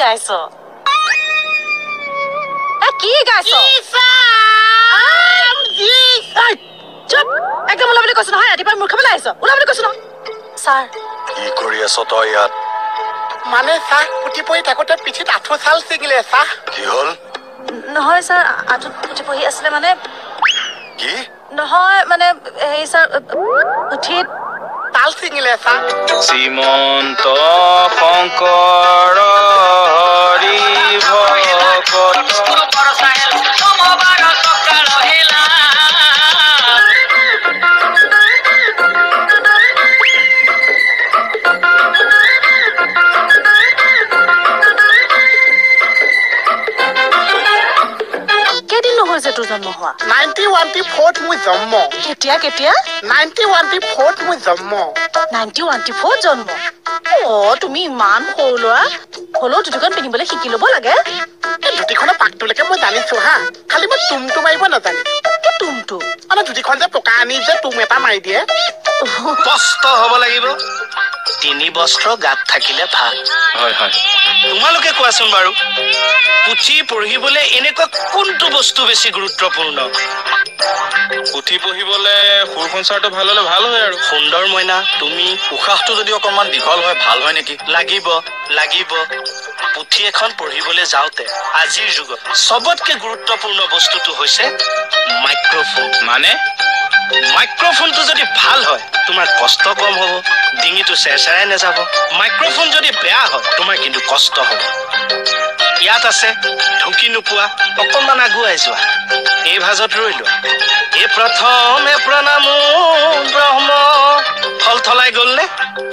গাইছ কি গাইছ চুপ একদম ওলা বুলি কৈছো নহয় ৰাতিপুৱা মূৰ খাবলৈ আহিছ ওলা বুলি কৈছো নহয় ছাৰ কি কৰি আছ তই ইয়াত মানে চাহ পুতি পৰি থাকোঁতে পিঠিত আঁঠু চাল ছিগিলে চাহ কি হ'ল নহয় ছাৰ আঁঠুত পুঠি পঢ়ি আছিলে মানে কি নহয় মানে হেৰি ছাৰ পুঠিত তাল ছিঙিলে চাহ শ্ৰীমন্ত শংকৰ হৰি ভকত কেইদিন নহৈছে তোৰ জন্ম হোৱা 91 মোৰ জন্ম কেতিয়া কেতিয়া 91 মোৰ জন্ম 91 জন্ম তুমি ইমান সৰু ল'ৰা হ'লেও ধুতিখন পিন্ধিবলৈ শিকি ল'ব লাগে এই ধুতিখনৰ পাকটোলৈকে মই জানিছো হা খালি মই তুমটো মাৰিব নাজানি তুমটো মানে ধুতিখন যে পকা আনি যে তুম এটা মাৰি দিয়ে স্পষ্ট হ'ব লাগিব 3 বস্ত্ৰ গাত থাকিলে ভাল হয় হয় তোমালোকে কোৱাচোন বাৰু পুথি পঢ়িবলৈ এনেকুৱা কোনটো বস্তু বেছি গুৰুত্বপূৰ্ণ পুথি পঢ়িবলে সুৰসঞ্চাৰটো ভাল হ'লে ভাল হয় আৰু সুন্দৰ মইনা তুমি উশাহটো যদি অকণমান দীঘল হয় ভাল হয় নেকি লাগিব পুথি এখন পঢ়িবলৈ যাওঁতে আজিৰ যুগত সবতকৈ গুৰুত্বপূৰ্ণ বস্তুটো হৈছে মাইক্ৰফোন মানে মাইক্ৰফোনটো যদি ভাল হয় তোমাৰ কষ্ট কম হ'ব ডিঙিটো চেৰচেৰাই নাযাব মাইক্ৰফোন যদি বেয়া হয় তোমাৰ কিন্তু কষ্ট হ'ব ইয়াত আছে ঢুকি নোপোৱা অকণমান আগুৱাই যোৱা এই ভাজত ৰৈ লোৱা এই প্ৰথমে প্ৰণামো ব্ৰহ্ম থলথলাই গ'লনে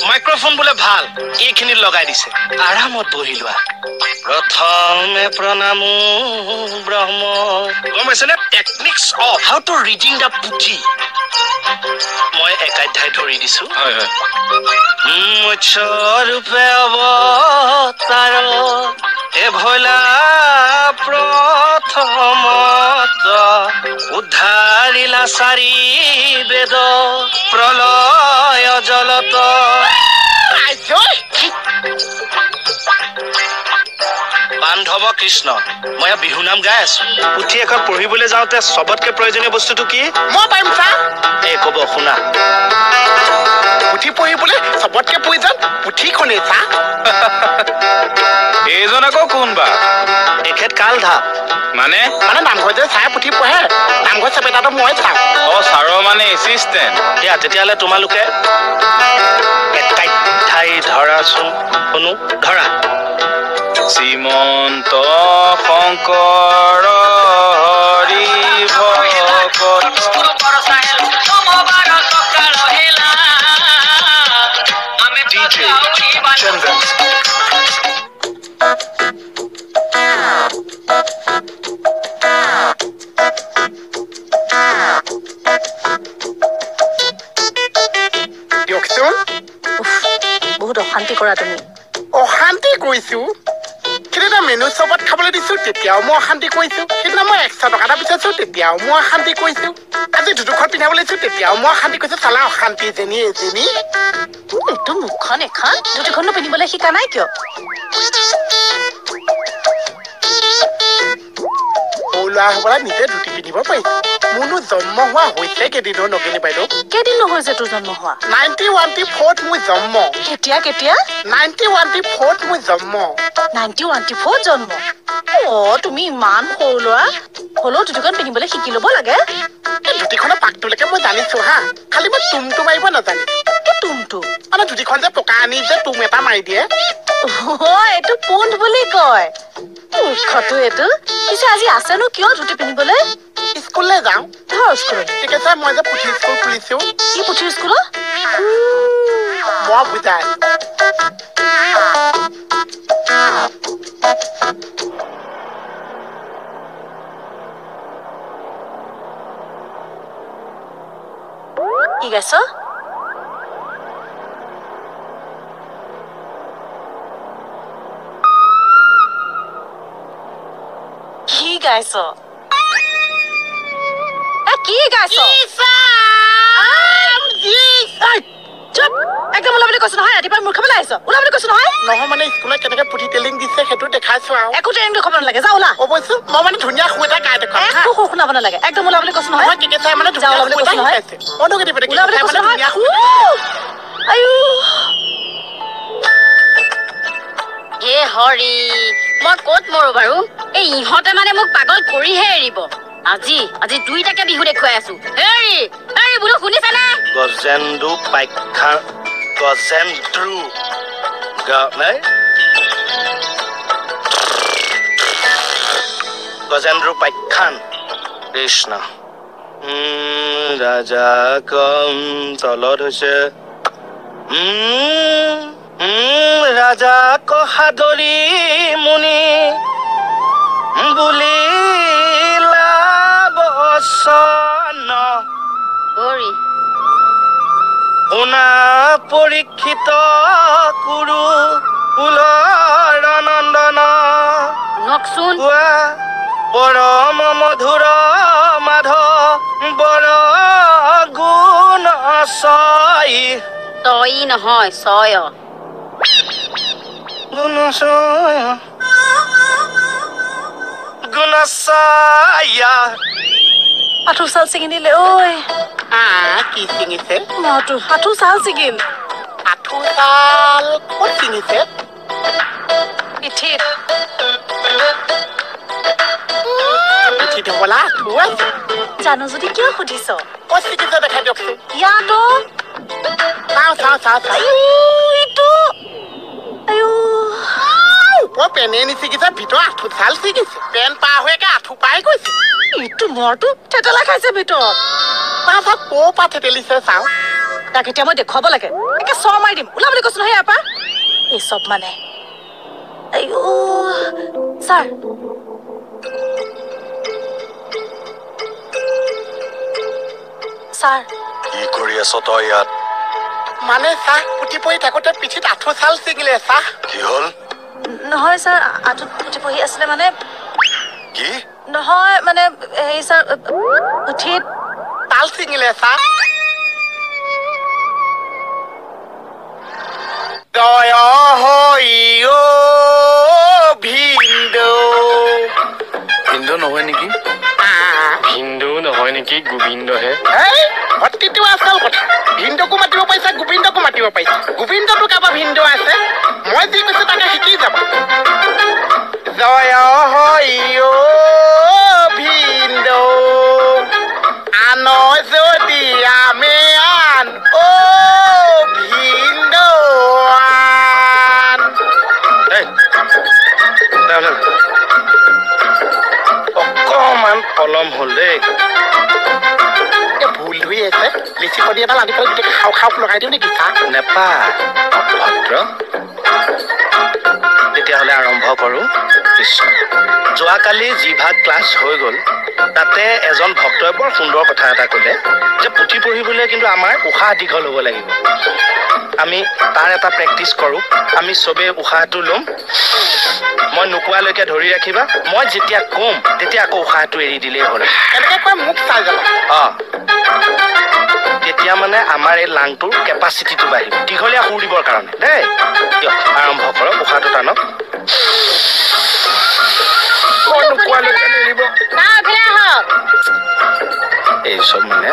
মাইক্ৰফোন বোলে ভাল এইখিনিত লগাই দিছে আৰামত বহি লোৱা প্ৰথমে প্ৰণামো ব্ৰহ্ম গম পাইছেনে techniques of how to reading the পুথি মই একাধ্যায় ধৰি দিছো হয় হয় মৎস্যৰূপে অৱতাৰ এ ভৈলা প্ৰথমত উদ্ধাৰিলা চাৰি বেদ প্ৰলয় জলত বান্ধৱ কৃষ্ণ মই বিহু নাম গাই আছো পুথি এখন পঢ়িবলৈ যাওঁতে সবতকৈ প্ৰয়োজনীয় বস্তুটো কি মই পাৰিম চাহ এই ক'ব শুনা পুথি পঢ়িবলৈ চবতকে প্ৰয়োজন পুথিখনেই চাহ এইজন আকৌ কোন বা এখেত কাল ধাপ মানে নামঘৰত যে চাই পুথি পঢ়ে নামঘৰ চেপেটাটো মই চাওঁ ছাৰৰ মানে এছিষ্টেণ্ট দিয়া তেতিয়াহ'লে তোমালোকে একাধ্যায় ধৰাচোন শুনো ধৰা শ্ৰীমন্ত শংকৰ হৰি ভকত চন্দন দিয়কচোন বহুত অশান্তি কৰা তুমি অশান্তি কৰিছো সেইদিনা মেনু চবত খাবলৈ দিছো তেতিয়াও মই অশান্তি কৰিছো সেইদিনা মই 100 টকা এটা বিচাৰিছো তেতিয়াও মই অশান্তি কৰিছো আজি দুখন পিন্ধাবলৈ দিছো তেতিয়াও মই অশান্তি কৰিছো চালা অশান্তি এজনী এইটো মুখখন এখন ধুতিখনো পিন্ধিবলৈ শিকা নাই কিয় সৰু ল'ৰা হ'বলৈ নিজে ধুতি পিন্ধিব পাৰিছো মোৰনো জন্ম হোৱা হৈছে কেইদিনৰ নগিনী বাইদেউ কেইদিন নহৈছে তোৰ জন্ম হোৱা 91 মোৰ জন্ম কেতিয়া কেতিয়া 91 মোৰ জন্ম 91 জন্ম তুমি ইমান সৰু ল'ৰা হ'লেও ধুতিখন পিন্ধিবলৈ শিকি ল'ব লাগে এই ধুতিখনৰ পাকটোলৈকে মই জানিছো হা খালি মই তুমটো মাৰিব নাজানি তুমটো মানে ধুতিখন যে পকা আনি যে তুম এটা মাৰি দিয়ে এইটো পোন্ধ বুলি কয় মূৰ্খটো এইটো পিছে আজি আছেনো কিয় ধুতি পিন্ধিবলৈ স্কুললৈ যাওঁ ধৰ স্কুলত ঠিক আছে মই যে পুথি স্কুল খুলিছো কি পুথিৰ স্কুলত মই বুজাই কি গাইছ কি গাইছ কি গাইছ চুপ একদম ওলা বুলি কৈছো নহয় ৰাতিপুৱা মূৰ খাবলৈ আহিছ ওলা বুলি কৈছো নহয় নহয় মানে স্কুলত কেনেকে পুথি টেলিং দিছে সেইটো দেখাইছো আৰু একো ট্ৰেইনিং দেখুৱাব নালাগে যা ওলা অৱশ্যে মই মানে ধুনীয়া শুই এটা গাই দেখুৱাম একো সুৰ শুনাব নালাগে একদম ওলা বুলি কৈছো নহয় মই কেকে চাই মানে যা ধুনীয়া ওলা বুলি শুই কৈছো এটা নহয় শিকাইছে মইতো কেতিয়াবা ওলা বুলি কৈছো নহয় আয়ু হে হৰি মই ক'ত মৰো বাৰু এই ইহঁতে মানে মোক পাগল কৰিহে এৰিব আজি দুইটাকে বিহু দেখুৱাই আছো হেৰি হেৰি বোলো শুনিছানে গজেন্দ্ৰু পাখ্যা গজেন্দ্ৰু নাই গজেন্দ্ৰু পাখ্যান কৃষ্ণ ৰাজা কম তলত হৈছে ৰাজা কহাদৰি মুনি বুলি লাবচন হৰি শুনা পৰীক্ষিত কুৰু কুলৰ নন্দন নকচোন কোৱা পৰম মধুৰ মাধ বৰ গুণ ছয় তই নহয় ছয় গুণ ছয় গুণ ছয়া আঁঠু চাল ছিঙি দিলে ঐ কি ছিঙিছে মইতো আঁঠু চাল ছিগিল আঁঠু চাল ক'ত ছিঙিছে পিঠিত পিঠিত হ'বলা আঁঠু আছে জানো যদি কিয় সুধিছ ক'ত ছিঙিছে দেখাই দিয়কচোন ইয়াতো চাওঁ ইটো আয়ু ওপৰ পেনে নিছিগিছে ভিতৰত আঁঠু চাল ছিগিছে পেন পাৰ হৈ একে আঁঠু পাই গৈছে ইটো মৰটো থেতেলা খাইছে ভিতৰত তাৰপাছত ক'ৰ পৰা থেতেলিছে চাওঁ তাক এতিয়া মই দেখুৱাব লাগে একে চৰ মাৰি দিম ওলা বুলি কৈছো নহয় ইয়াৰ পৰা এই চব মানে আয়ু ছাৰ ছাৰ কি কৰি আছ তই ইয়াত মানে চাহ পুঠি পঢ়ি থাকোঁতে পিঠিত আঁঠু চাল ছিগিলে চাহ কি হ'ল নহয় ছাৰ আঁঠুত পুঠি পঢ়ি আছিলে মানে কি নহয় মানে হেৰি ছাৰ পুঠিত তাল ছিঙিলে চাহ জয় হৈ ভিন্দৌ ভিন্দু নহয় নেকি হিন্দু নহয় নেকি গোবিন্দহে ভক্তিটো আচল কথা ভিন্দকো মাতিব পাৰিছা গোবিন্দকো মাতিব পাৰিছা গোবিন্দটো কাৰোবাৰ ভিন্দৌ আছে মই যি কৈছো তাকে শিকি যাব জয় হৈ ভিন্দৌ আন যদি আমে আন ভিন্দৌ আন অকমান পলম হ'ল দেই ভুল ধুই আছে লিচি কণী এডাল আনি পেলাই গোটেই খাও লগাই দিওঁ নেকি চাহ নেপা অভদ্ৰ তেতিয়াহ'লে আৰম্ভ কৰোঁ কৃষ্ণ যোৱাকালি যিভাগ ক্লাছ হৈ গ'ল তাতে এজন ভক্তই বৰ সুন্দৰ কথা এটা ক'লে যে পুথি পঢ়িবলৈ কিন্তু আমাৰ উশাহ দীঘল হ'ব লাগিব আমি তাৰ এটা প্ৰেক্টিচ কৰোঁ আমি চবেই উশাহটো ল'ম মই নোকোৱালৈকে ধৰি ৰাখিবা মই যেতিয়া ক'ম তেতিয়া আকৌ উশাহটো এৰি দিলেই হ'ল এনেকৈ কৈ মোক চাই যাবা তেতিয়া মানে আমাৰ এই লাংটোৰ কেপাচিটিটো বাঢ়িব দীঘলীয়া সুৰ দিবৰ কাৰণে দেই দিয়ক আৰম্ভ কৰক উশাহটো টানক নোকোৱালৈকে নেৰিব এই চব মানে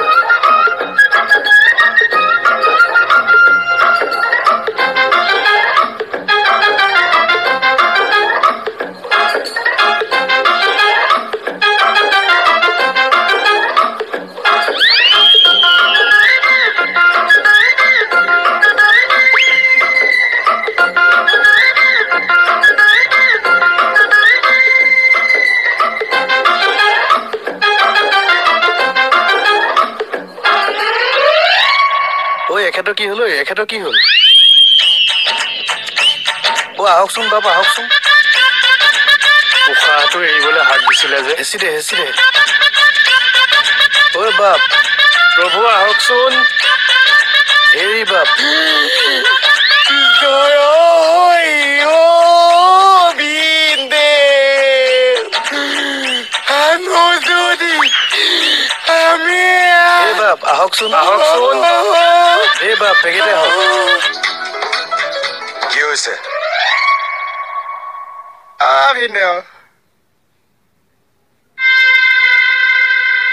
এখেতৰ কি হ'ল আহকচোন বাবা আহকচোন উশাহটো এৰিবলৈ হাক দিছিলে যে হেঁচি দে ঐ বাপ প্ৰভু আহকচোন হেৰি বাপ জয় ভিন্দে আনো যদি আমি বাপ আহকচোন আহকচোন বাপ বেগেতে আহক ভিনদেউ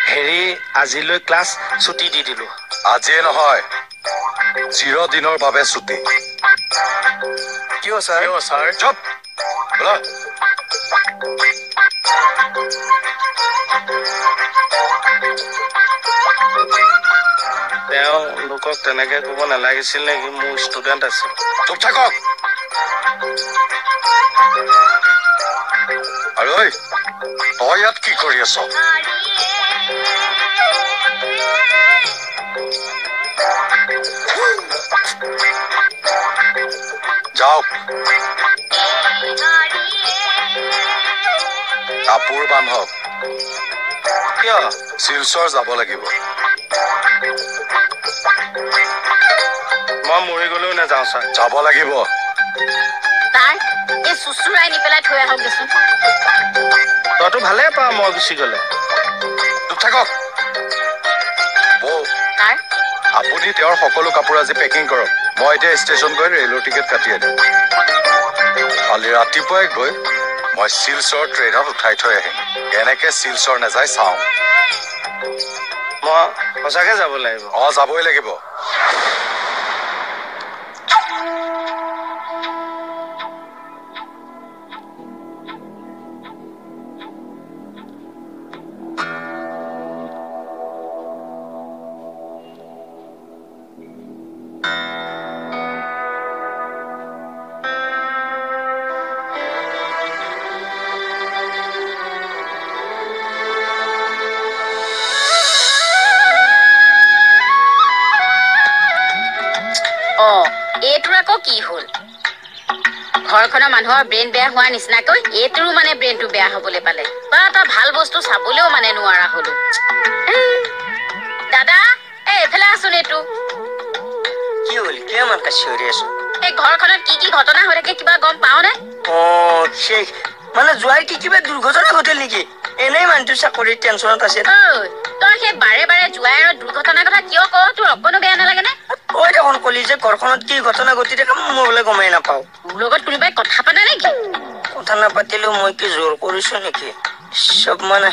হেৰি আজিলৈ ক্লাছ ছুটি দি দিলো আজিয়ে নহয় চিৰদিনৰ বাবে ছুটি কিয় ছাৰ চুপ বোলা তেওঁলোকক তেনেকে ক'ব নালাগিছিল নেকি মোৰ ষ্টুডেণ্ট আছে চুপ থাকক আৰু ঐ তই ইয়াত কি কৰি আছ যাওক কাপোৰ বান্ধক কিয় শিলচৰ যাব লাগিব মই মৰি গলেও নাযাওঁ ছাৰ যাব লাগিব তাৰ এই চুচুৰাই নি পেলাই থৈ আহক দেচোন তইতো ভালে পাৱ মই গুচি গলে চুপ থাকক বৌ তাৰ আপুনি তেওঁৰ সকলো কাপোৰ আজি পেকিং কৰক মই এতিয়া ষ্টেচন গৈ ৰেলৰ টিকেট কাটি আনিম কালি ৰাতিপুৱাই গৈ মই শিলচৰ ট্ৰেইনত উঠাই থৈ আহিম কেনেকে শিলচৰ নাযায় চাওঁ মই সঁচাকে যাব লাগিব যাবই লাগিব এইটোৰ আকৌ কি হ'ল ঘৰখনৰ মানুহৰ ব্ৰেইন বেয়া হোৱাৰ নিচিনাকৈ এইটোৰো মানে ব্ৰেইনটো বেয়া হবলৈ পালে বা এটা ভাল বস্তু চাবলৈও মানে নোৱাৰা হলো দাদা এইফালে আছোন এইটো কি হ'ল কিয় মান কাছি হৈ আছো এই ঘৰখনত কি কি ঘটনা হৈ থাকে কিবা গম পাও নে শেষ মানে যোৱাই কি কিবা দুৰ্ঘটনা ঘটিল নেকি এনেই মানুহটো চাকৰিৰ টেনচনত আছে তই সেই বাৰে বাৰে জোৱাই আৰু দুৰ্ঘটনাৰ কথা কিয় কৱ তোৰ অকণো বেয়া নালাগে নে তই দেখোন কলি যে ঘৰখনত কি ঘটনা ঘটি থাকে মই বোলে গমেই নাপাওঁ তোৰ লগত কোনোবাই কথা পাতে নেকি কথা নাপাতিলেও মই কি জোৰ কৰিছো নেকি চব মানে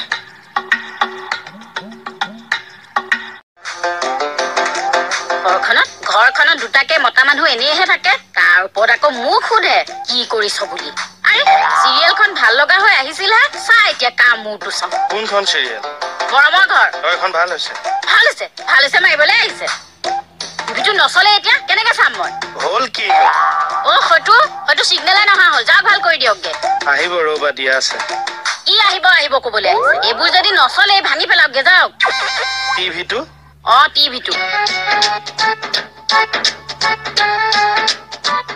ঘৰখনত দুটাকে মতা মানুহ এনেহে থাকে তাৰ ওপৰত আকৌ মোক সোধে কি কৰিছ বুলি আৰে চিৰিয়েলখন ভাল লগা হৈ আহিছিলহে চা এতিয়া কাম মোৰটো চাওঁ কোনখন চিৰিয়েল মৰমৰ ঘৰ এখন ভাল হৈছে মাৰিবলৈ আহিছে টিভিটো নচলে এতিয়া কেনেকে চাম মই হ'ল কি হয়তো চিগনেলে নহা হ'ল যাওক ভাল কৰি দিয়কগে আহিব ৰবা দিয়া আছে কি আহিব ক'বলৈ আহিছে এইবোৰ যদি নচলে ভাঙি পেলাওকগে যাওক টিভিটো টিভিটো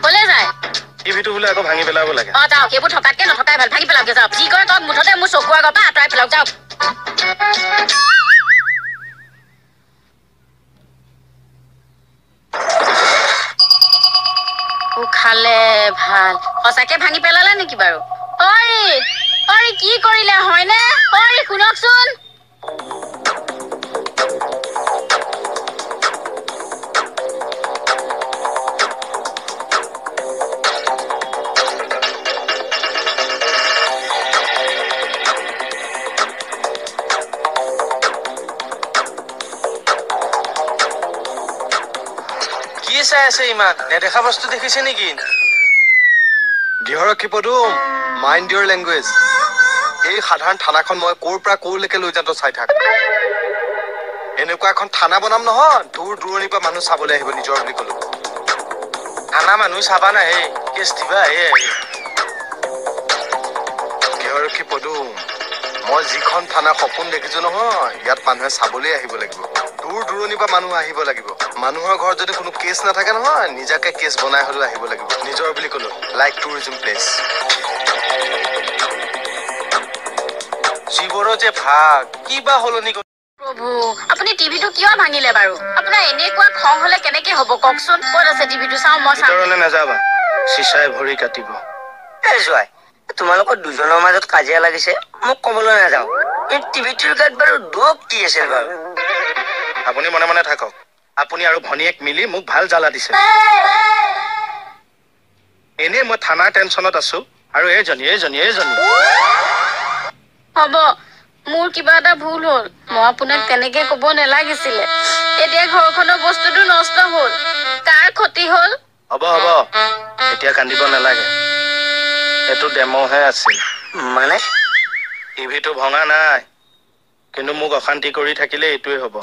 কলে যায় টিভিটো বোলে আকৌ ভাঙি পেলাব লাগে যাওক সেইবোৰ থকাতকে নথকাই ভাল ভাঙি পেলাওকগে যাওক যি কৰে কওক মুঠতে মোৰ চকুৰ আগৰ পৰা আঁতৰাই পেলাওক যাওক খালে ভাল সঁচাকে ভাঙি পেলালে নেকি বাৰু অৰি কি কৰিলে হয়নে শুনকচোন কি চাই আছে ইমান নেদেখা বস্তু দেখিছে নেকি গৃহৰক্ষী পদুম মাইণ্ড ইয়ৰ লেংগুৱেজ এই সাধাৰণ থানাখন মই ক'ৰ পৰা ক'লৈকে লৈ যাওঁ চাই থাক এনেকুৱা এখন থানা বনাম নহয় দূৰ দূৰণিৰ পৰা মানুহ চাবলৈ আহিব নিজৰ বুলি ক'লো থানা মানুহ চাবা নাহে কেছ দিবা গৃহৰক্ষী পদুম মই যিখন থানা সপোন দেখিছো নহয় ইয়াত মানুহে চাবলৈ আহিব লাগিব দূৰ দূৰণিৰ পৰা মানুহ আহিব লাগিব মানুহৰ ঘৰত যদি কোনো কেছ নাথাকে নহয় নিজাকে কেছ বনাই হ'লেও আহিব লাগিব নিজৰ বুলি ক'লো লাইক টুৰিজম প্লেচ জীৱৰো যে ভাগ কিবা সলনি প্ৰভু আপুনি টিভিটো কিয় ভাঙিলে বাৰু আপোনাৰ এনেকুৱা খং হলে কেনেকে হ'ব কওকচোন ক'ত আছে টিভিটো চাওঁ মই চাওঁ ভিতৰলৈ নাযাবা চিচাই ভৰি কাটিব যোৱাই তোমালোকৰ দুজনৰ মাজত কাজিয়া লাগিছে মোক ক'বলৈ নাযাওঁ এই টিভিটোৰ গাত বাৰু দুখ কি আছিল বাৰু আপুনি মনে মনে থাকক আপুনি আৰু ভনীয়েক মিলি মোক ভাল জ্বালা দিছে এনেই মই থানাৰ টেনচনত আছো আৰু এইজনী হ'ব মোৰ কিবা এটা ভুল হ'ল মই আপোনাক তেনেকে ক'ব নালাগিছিলে এতিয়া ঘৰখনৰ বস্তুটো নষ্ট হ'ল কাৰ ক্ষতি হ'ল হ'ব এতিয়া কান্দিব নালাগে এইটো ডেম'হে আছিল মানে টিভিটো ভঙা নাই কিন্তু মোক অশান্তি কৰি থাকিলে এইটোৱে হ'ব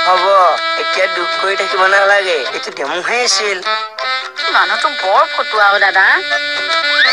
হ'ব এতিয়া দুখ কৰি থাকিব নালাগে এইটো ডেমোহে আছিল মানুহটো বৰ ফটুৱা দাদা